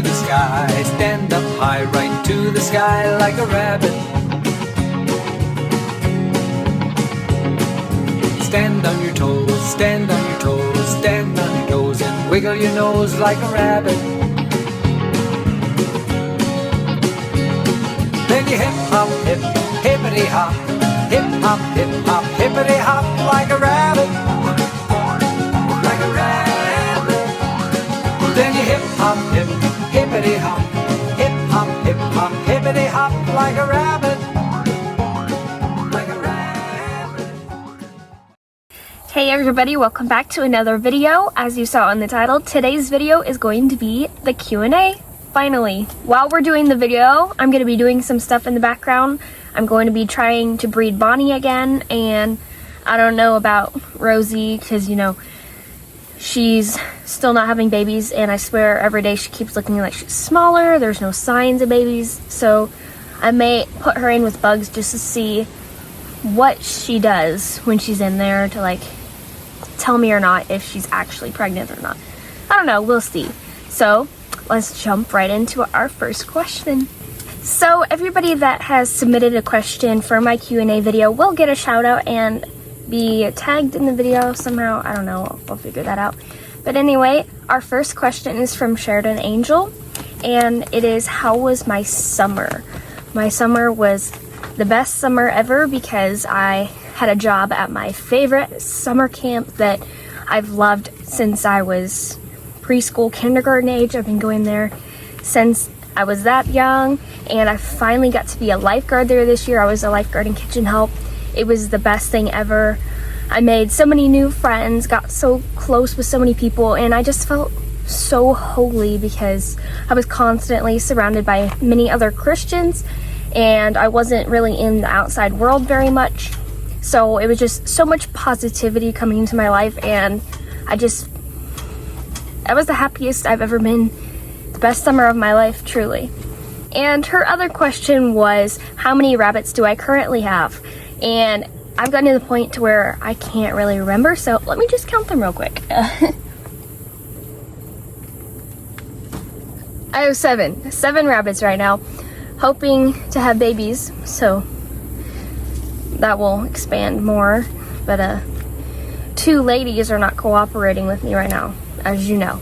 the sky. Stand up high, right to the sky like a rabbit. Stand on your toes, stand on your toes, stand on your toes and wiggle your nose like a rabbit. Then you hip hop, hip, hippity hop, hip hop, hippity hop like a rabbit. Like a rabbit. Then you hip hop, hip, hippity hop, hippity hop like a rabbit. Like a rabbit. Hey everybody, welcome back to another video. As you saw in the title, today's video is going to be the Q&A. Finally, while we're doing the video, I'm going to be doing some stuff in the background. I'm going to be trying to breed Bonnie again, and I don't know about Rosie because, you know, she's still not having babies, and I swear every day she keeps looking like she's smaller. There's no signs of babies, so I may put her in with Bugs just to see what she does when she's in there to, like, tell me or not if she's actually pregnant or not. I don't know, we'll see. So let's jump right into our first question. So everybody that has submitted a question for my Q&A video will get a shout out and be tagged in the video somehow. I don't know, I'll figure that out. But anyway, our first question is from Sheridan Angel, and it is, how was my summer? My summer was the best summer ever because I had a job at my favorite summer camp that I've loved since I was preschool, kindergarten age. I've been going there since I was that young, and I finally got to be a lifeguard there this year. I was a lifeguard and kitchen help. It was the best thing ever. I made so many new friends, got so close with so many people, and I just felt so holy because I was constantly surrounded by many other Christians, and I wasn't really in the outside world very much. So it was just so much positivity coming into my life, and that was the happiest I've ever been. The best summer of my life, truly. And her other question was, how many rabbits do I currently have? And I've gotten to the point to where I can't really remember, so let me just count them real quick. I have seven rabbits right now, hoping to have babies, so that will expand more. But two ladies are not cooperating with me right now, as you know.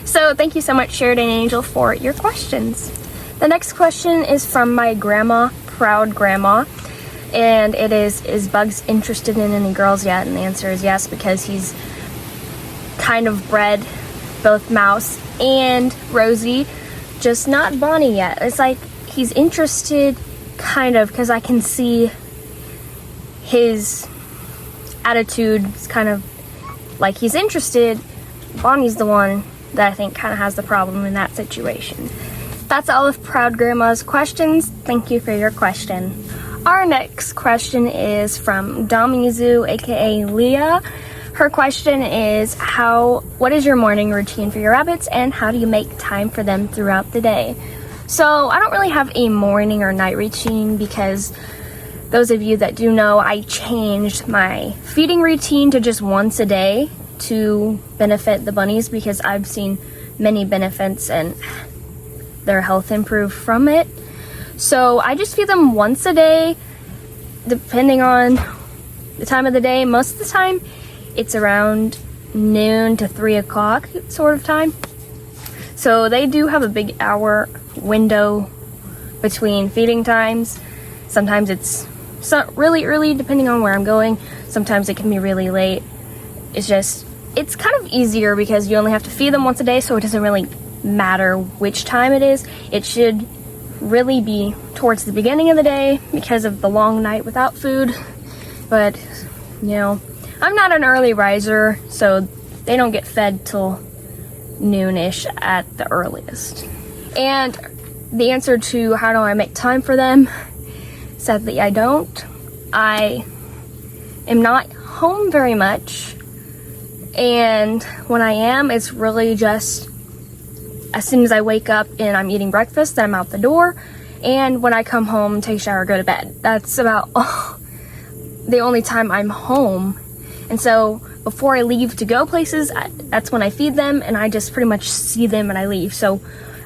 So thank you so much, Sheridan Angel, for your questions. The next question is from my grandma, Proud Grandma, and it is Bugs interested in any girls yet? And the answer is yes, because he's kind of bred both Mouse and Rosie, just not Bonnie yet. It's like he's interested, kind of, because I can see his attitude. It's kind of like he's interested. Bonnie's the one that I think kind of has the problem in that situation. That's all of Proud Grandma's questions. Thank you for your question. Our next question is from Damizu, aka Leah. Her question is, what is your morning routine for your rabbits, and how do you make time for them throughout the day? So I don't really have a morning or night routine because those of you that do know, I changed my feeding routine to just once a day to benefit the bunnies because I've seen many benefits and their health improve from it. So I just feed them once a day, depending on the time of the day. Most of the time, it's around noon to 3 o'clock sort of time. So they do have a big hour window between feeding times. Sometimes it's really early depending on where I'm going. Sometimes it can be really late. It's kind of easier because you only have to feed them once a day, so it doesn't really matter which time it is. It should really be towards the beginning of the day because of the long night without food. But, you know, I'm not an early riser, so they don't get fed till noonish at the earliest. And the answer to how do I make time for them, sadly I don't. I am not home very much, and when I am, it's really just as soon as I wake up and I'm eating breakfast, then I'm out the door, and when I come home, take a shower, go to bed. That's about the only time I'm home. And so before I leave to go places, that's when I feed them, and I just pretty much see them and I leave. So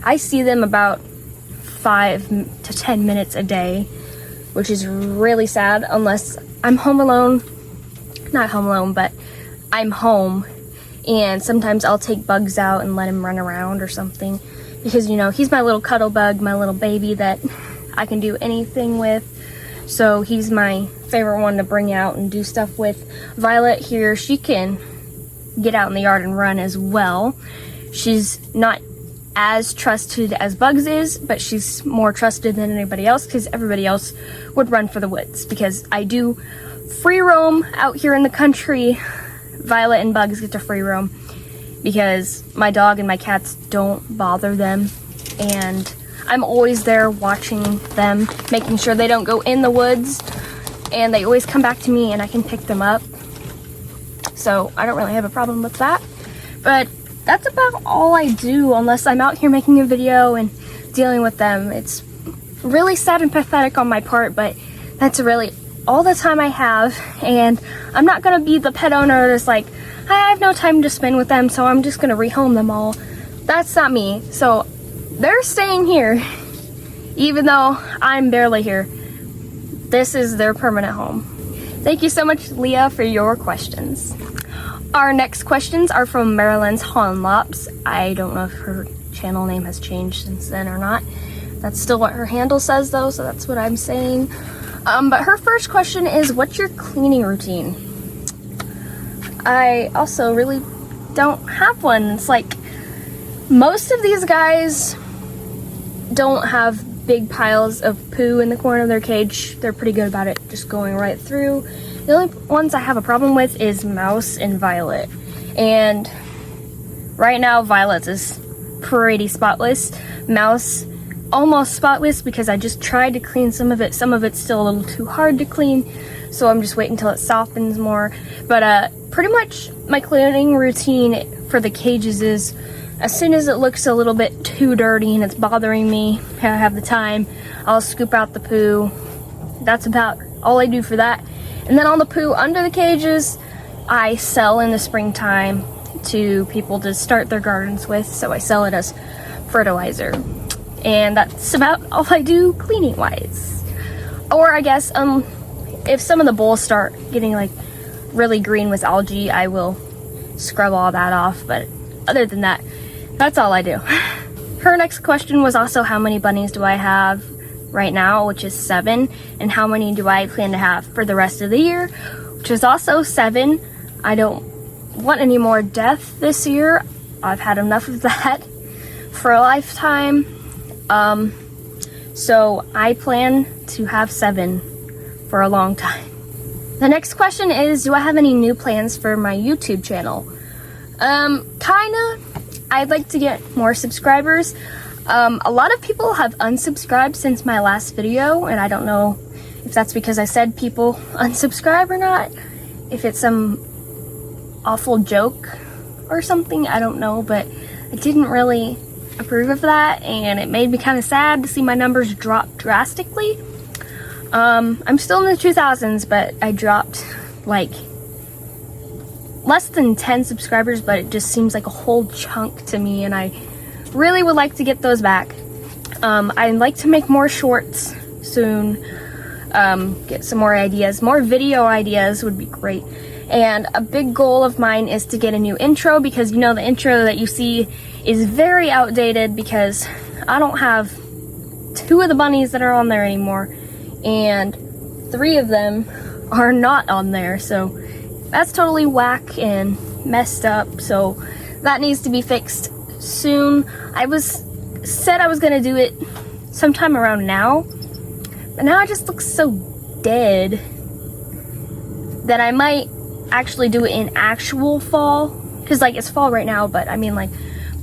I see them about 5 to 10 minutes a day, which is really sad unless I'm home alone. Not home alone, but I'm home, and sometimes I'll take Bugs out and let him run around or something, because you know, he's my little cuddle bug, my little baby that I can do anything with. So he's my favorite one to bring out and do stuff with. Violet here, she can get out in the yard and run as well. She's not as trusted as Bugs is, but she's more trusted than anybody else, because everybody else would run for the woods. Because I do free roam out here in the country, Violet and Bugs get to free roam because my dog and my cats don't bother them, and I'm always there watching them, making sure they don't go in the woods, and they always come back to me and I can pick them up. So I don't really have a problem with that. But that's about all I do unless I'm out here making a video and dealing with them. It's really sad and pathetic on my part, but that's really all the time I have, and I'm not gonna be the pet owner that's like, I have no time to spend with them, so I'm just gonna rehome them all. That's not me. So they're staying here, even though I'm barely here. This is their permanent home. Thank you so much, Leah, for your questions. Our next questions are from Marilyn's Honlops. I don't know if her channel name has changed since then or not. That's still what her handle says though, so that's what I'm saying. But her first question is, what's your cleaning routine? I also really don't have one. It's like, most of these guys don't have big piles of poo in the corner of their cage. They're pretty good about it just going right through. The only ones I have a problem with is Mouse and Violet. And right now, Violet's is pretty spotless. Mouse, almost spotless, because I just tried to clean some of it. Some of it's still a little too hard to clean, so I'm just waiting until it softens more. But pretty much my cleaning routine for the cages is, as soon as it looks a little bit too dirty and it's bothering me, I have the time, I'll scoop out the poo. That's about all I do for that. And then all the poo under the cages, I sell in the springtime to people to start their gardens with, so I sell it as fertilizer. And that's about all I do cleaning wise. Or I guess if some of the bowls start getting like really green with algae, I will scrub all that off, but other than that, that's all I do. Her next question was also, how many bunnies do I have right now, which is 7, and how many do I plan to have for the rest of the year, which is also 7. I don't want any more death this year. I've had enough of that for a lifetime. So I plan to have 7 for a long time. The next question is, do I have any new plans for my YouTube channel? Kinda. I'd like to get more subscribers. A lot of people have unsubscribed since my last video, and I don't know if that's because I said people unsubscribe or not. If it's some awful joke or something, I don't know, but I didn't really approve of that, and it made me kind of sad to see my numbers drop drastically. I'm still in the 2000s, but I dropped like less than 10 subscribers, but it just seems like a whole chunk to me, and I really would like to get those back. I'd like to make more shorts soon, get some more ideas. More video ideas would be great. And a big goal of mine is to get a new intro, because you know the intro that you see is very outdated, because I don't have 2 of the bunnies that are on there anymore, and 3 of them are not on there, so that's totally whack and messed up, so that needs to be fixed soon. I said I was gonna do it sometime around now, but now it just looks so dead that I might actually do it in actual fall, because like it's fall right now, but I mean like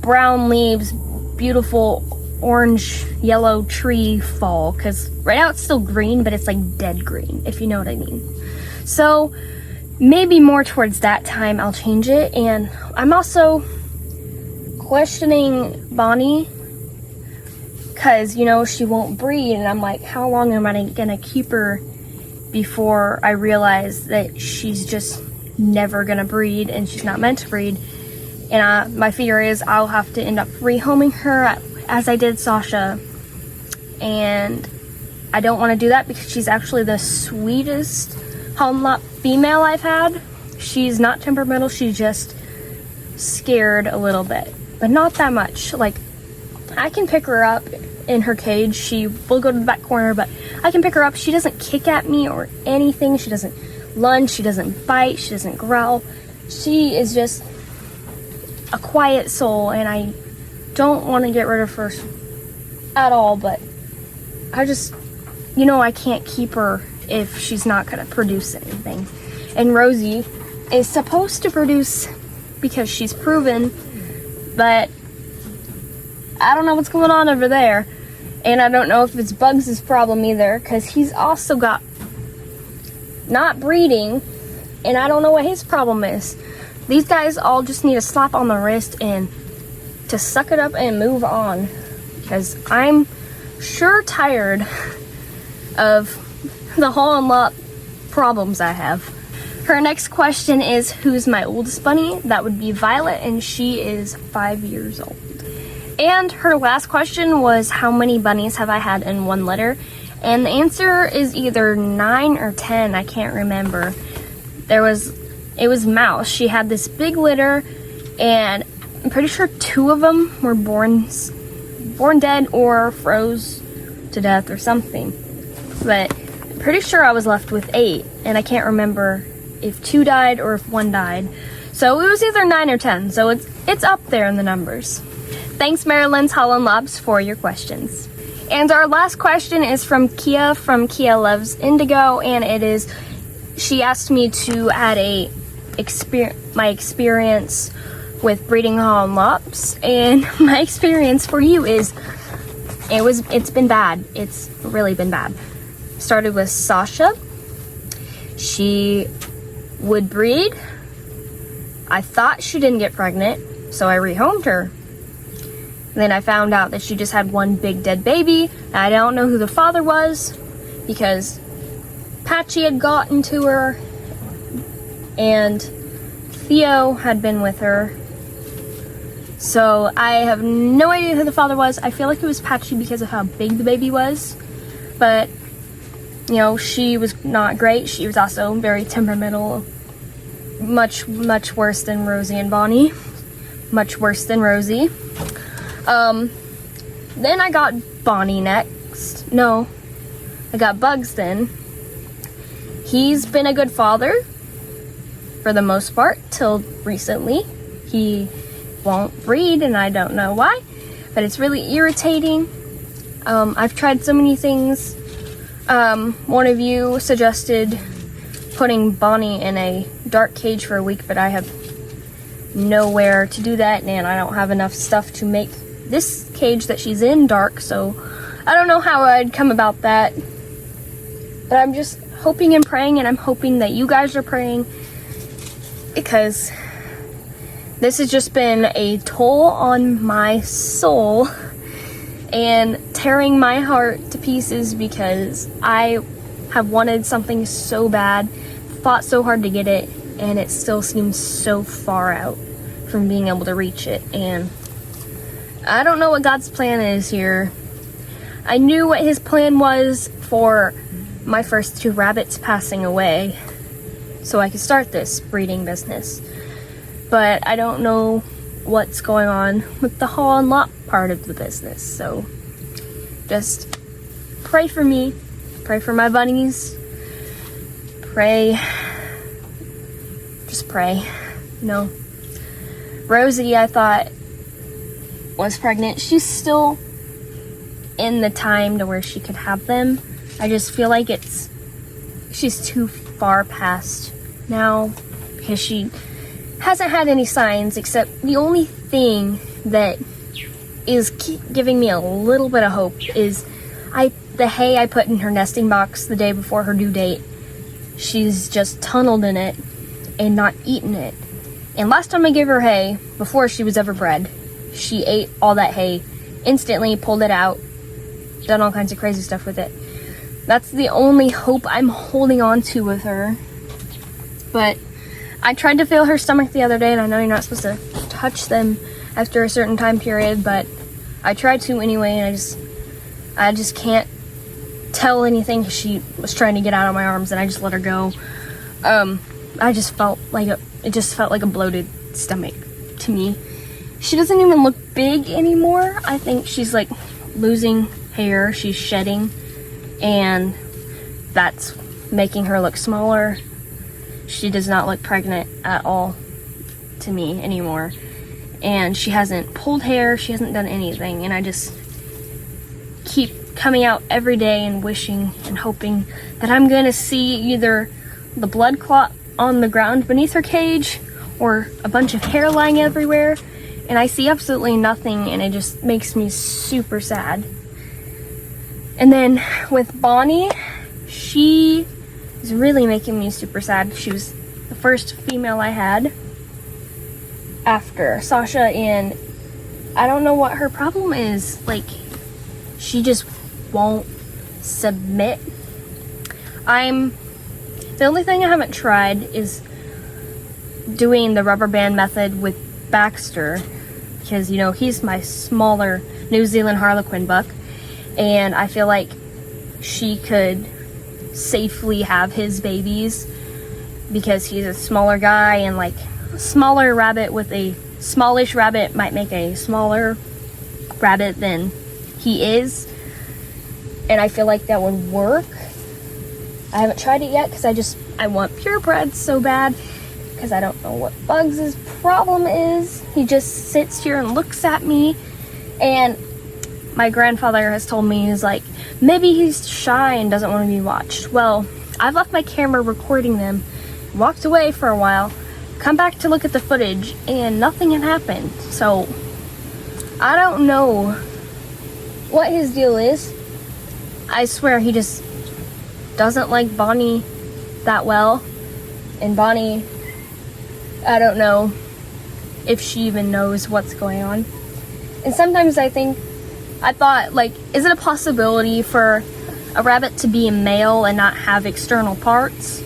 brown leaves, beautiful orange yellow tree fall, because right now it's still green, but it's like dead green, if you know what I mean. So maybe more towards that time I'll change it. And I'm also questioning Bonnie, because you know she won't breed, and I'm like, how long am I gonna keep her before I realize that she's just never gonna breed and she's not meant to breed? And my fear is I'll have to end up rehoming her at as I did Sasha, and I don't want to do that because she's actually the sweetest Holland female I've had. She's not temperamental, she's just scared a little bit, but not that much. Like, I can pick her up in her cage. She will go to the back corner, but I can pick her up. She doesn't kick at me or anything. She doesn't lunge, she doesn't bite, she doesn't growl. She is just a quiet soul, and I don't want to get rid of her at all, but I just, you know, I can't keep her if she's not gonna produce anything. And Rosie is supposed to produce because she's proven, but I don't know what's going on over there. And I don't know if it's Bugs' problem either, because he's also got not breeding, and I don't know what his problem is. These guys all just need a slap on the wrist and to suck it up and move on, because I'm sure tired of the whole lot problems I have. Her next question is, who's my oldest bunny? That would be Violet, and she is 5 years old. And her last question was, how many bunnies have I had in one litter? And the answer is either 9 or 10, I can't remember. It was Mouse. She had this big litter, and I'm pretty sure 2 of them were born dead or froze to death or something. But I'm pretty sure I was left with 8, and I can't remember if 2 died or if 1 died. So it was either 9 or 10, so it's up there in the numbers. Thanks, Maryland's Holland Labs, for your questions. And our last question is from Kia Loves Indigo, and it is, she asked me to add my experience with breeding Holland Lops, and my experience for you is, it's been bad. It's really been bad. Started with Sasha. She would breed. I thought she didn't get pregnant, so I rehomed her. Then I found out that she just had 1 big dead baby. I don't know who the father was because Patchy had gotten to her and Theo had been with her. So I have no idea who the father was. I feel like it was Patchy because of how big the baby was. But, you know, she was not great. She was also very temperamental. Much, much worse than Rosie and Bonnie. Much worse than Rosie. Then I got Bonnie next. No, I got Bugs then. He's been a good father for the most part till recently. He won't breed, and I don't know why, but it's really irritating. I've tried so many things. One of you suggested putting Bonnie in a dark cage for a week, but I have nowhere to do that, and I don't have enough stuff to make this cage that she's in dark, so I don't know how I'd come about that. But I'm just hoping and praying, and I'm hoping that you guys are praying, because this has just been a toll on my soul and tearing my heart to pieces, because I have wanted something so bad, fought so hard to get it, and it still seems so far out from being able to reach it. And I don't know what God's plan is here. I knew what his plan was for my first 2 rabbits passing away so I could start this breeding business. But I don't know what's going on with the haul and lot part of the business. So just pray for me. Pray for my bunnies. Pray. Just pray. You know, Rosie, I thought, was pregnant. She's still in the time to where she could have them. I just feel like she's too far past now, because she hasn't had any signs, except the only thing that is giving me a little bit of hope is the hay I put in her nesting box the day before her due date. She's just tunneled in it and not eaten it. And last time I gave her hay, before she was ever bred, she ate all that hay instantly, pulled it out, done all kinds of crazy stuff with it. That's the only hope I'm holding on to with her. But I tried to feel her stomach the other day, and I know you're not supposed to touch them after a certain time period, but I tried to anyway, and I just can't tell anything. She was trying to get out of my arms, and I just let her go. I just felt like it just felt like a bloated stomach to me. She doesn't even look big anymore. I think she's like losing hair, she's shedding, and that's making her look smaller. She does not look pregnant at all to me anymore. And she hasn't pulled hair, she hasn't done anything, and I just keep coming out every day and wishing and hoping that I'm gonna see either the blood clot on the ground beneath her cage or a bunch of hair lying everywhere, and I see absolutely nothing, and it just makes me super sad. And then with Bonnie, she is really making me super sad. She was the first female I had after Sasha, and I don't know what her problem is. Like, she just won't submit. The only thing I haven't tried is doing the rubber band method with Baxter, because, you know, he's my smaller New Zealand Harlequin buck, and I feel like she could safely have his babies because he's a smaller guy, and like a smaller rabbit with a smallish rabbit might make a smaller rabbit than he is, and I feel like that would work. I haven't tried it yet because I want purebred so bad, because I don't know what Bugs' problem is. He just sits here and looks at me, and my grandfather has told me, he's like, maybe he's shy and doesn't want to be watched. Well, I've left my camera recording them, walked away for a while, come back to look at the footage, and nothing had happened. So I don't know what his deal is. I swear he just doesn't like Bonnie that well, and Bonnie, I don't know if she even knows what's going on. And sometimes I thought, like, is it a possibility for a rabbit to be a male and not have external parts?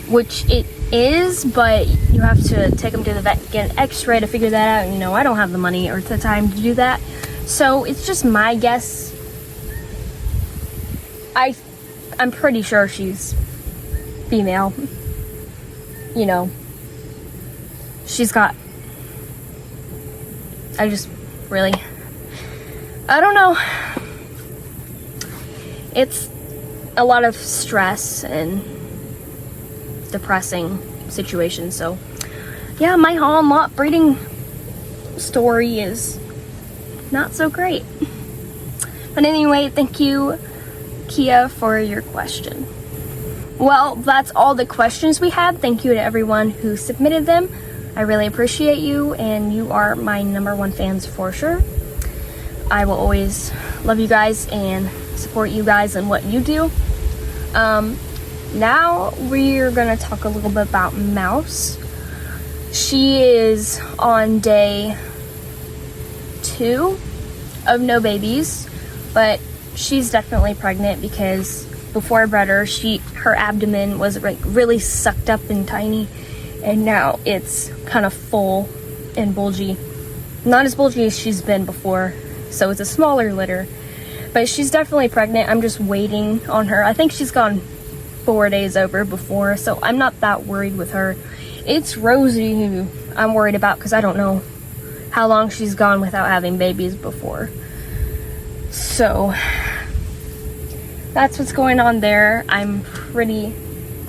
Which it is, but you have to take them to the vet, get an x-ray to figure that out. And, you know, I don't have the money or the time to do that. So it's just my guess. I'm pretty sure she's female. You know, she's got, I don't know. It's a lot of stress and depressing situation. So yeah, my haul and lot breeding story is not so great. But anyway, thank you, Kia, for your question. Well, that's all the questions we had. Thank you to everyone who submitted them. I really appreciate you, and you are my #1 fans for sure. I will always love you guys and support you guys in what you do. Now we're gonna talk a little bit about Mouse. She is on day 2 of no babies, but she's definitely pregnant because before I bred her, her abdomen was like really sucked up and tiny, and now it's kind of full and bulgy. Not as bulgy as she's been before, so it's a smaller litter, but she's definitely pregnant. I'm just waiting on her. I think she's gone 4 days over before, so I'm not that worried with her. It's Rosie who I'm worried about, because I don't know how long she's gone without having babies before. So that's what's going on there. I'm pretty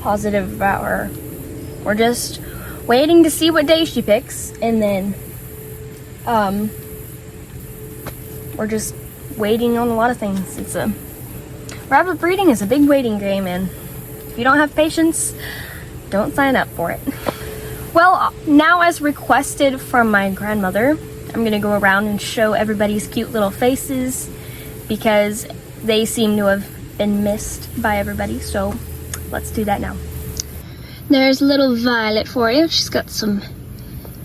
positive about her. We're just waiting to see what day she picks, and then we're just waiting on a lot of things. Rabbit breeding is a big waiting game, and if you don't have patience, don't sign up for it. Well, now as requested from my grandmother, I'm gonna go around and show everybody's cute little faces, because they seem to have been missed by everybody. So let's do that now. There's little Violet for you. She's got some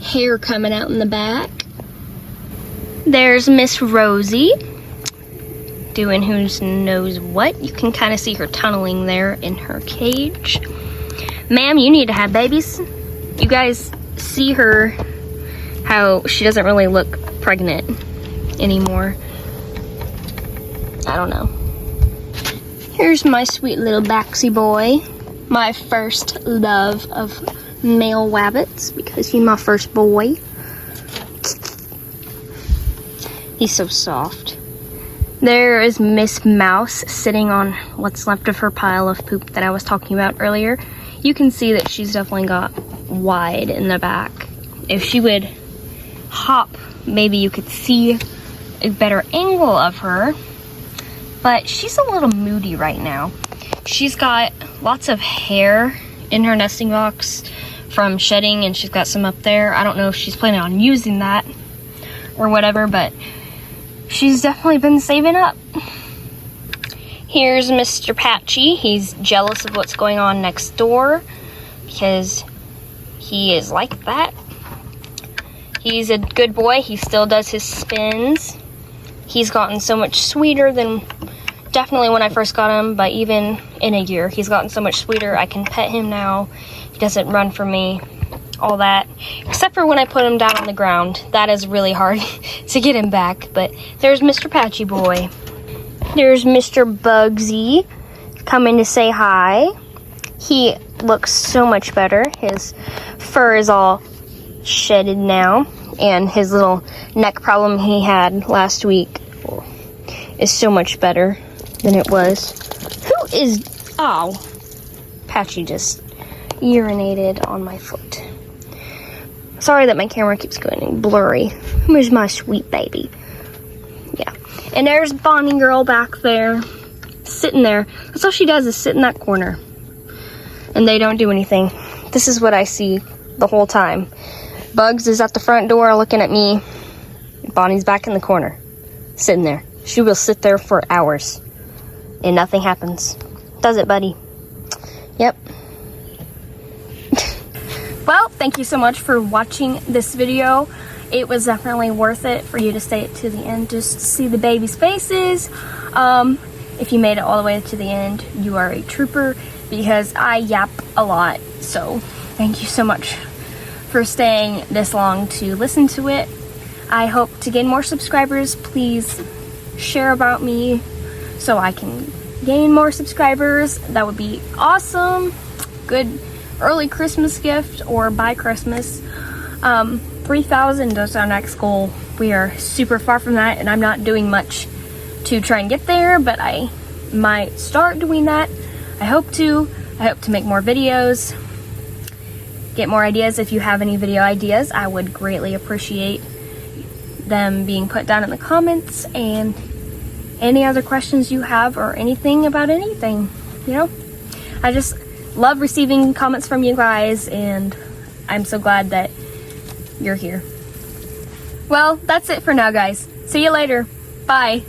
hair coming out in the back. There's Miss Rosie doing who knows what. You can kind of see her tunneling there in her cage. Ma'am, you need to have babies. You guys see her, how she doesn't really look pregnant anymore. I don't know. Here's my sweet little Baxi boy. My first love of male rabbits because he's my first boy. He's so soft. There is Miss Mouse sitting on what's left of her pile of poop that I was talking about earlier. You can see that she's definitely got wide in the back. If she would hop, maybe you could see a better angle of her. But she's a little moody right now. She's got lots of hair in her nesting box from shedding, and she's got some up there. I don't know if she's planning on using that or whatever, but she's definitely been saving up. Here's Mr. Patchy. He's jealous of what's going on next door because he is like that. He's a good boy. He still does his spins. He's gotten so much sweeter than definitely when I first got him, but even in a year, he's gotten so much sweeter. I can pet him now. He doesn't run from me, all that. Except for when I put him down on the ground. That is really hard to get him back. But there's Mr. Patchy boy. There's Mr. Bugsy coming to say hi. He looks so much better. His fur is all shedded now. And his little neck problem he had last week is so much better than it was. Who is... Oh. Patchy just urinated on my foot. Sorry that my camera keeps going blurry. Where's my sweet baby? Yeah. And there's Bonnie girl back there. Sitting there. That's all she does is sit in that corner. And they don't do anything. This is what I see the whole time. Bugs is at the front door looking at me. Bonnie's back in the corner. Sitting there. She will sit there for hours. And nothing happens. Does it, buddy? Yep. Well, thank you so much for watching this video. It was definitely worth it for you to stay to the end just to see the baby's faces. If you made it all the way to the end, you are a trooper because I yap a lot. So thank you so much for staying this long to listen to it. I hope to gain more subscribers. Please share about me so I can gain more subscribers. That would be awesome. Good early Christmas gift or by Christmas. 3,000 is our next goal. We are super far from that, and I'm not doing much to try and get there, but I might start doing that. I hope to make more videos, get more ideas. If you have any video ideas, I would greatly appreciate them being put down in the comments, and any other questions you have or anything about anything, you know. I just love receiving comments from you guys, and I'm so glad that you're here. Well, that's it for now, guys. See you later. Bye.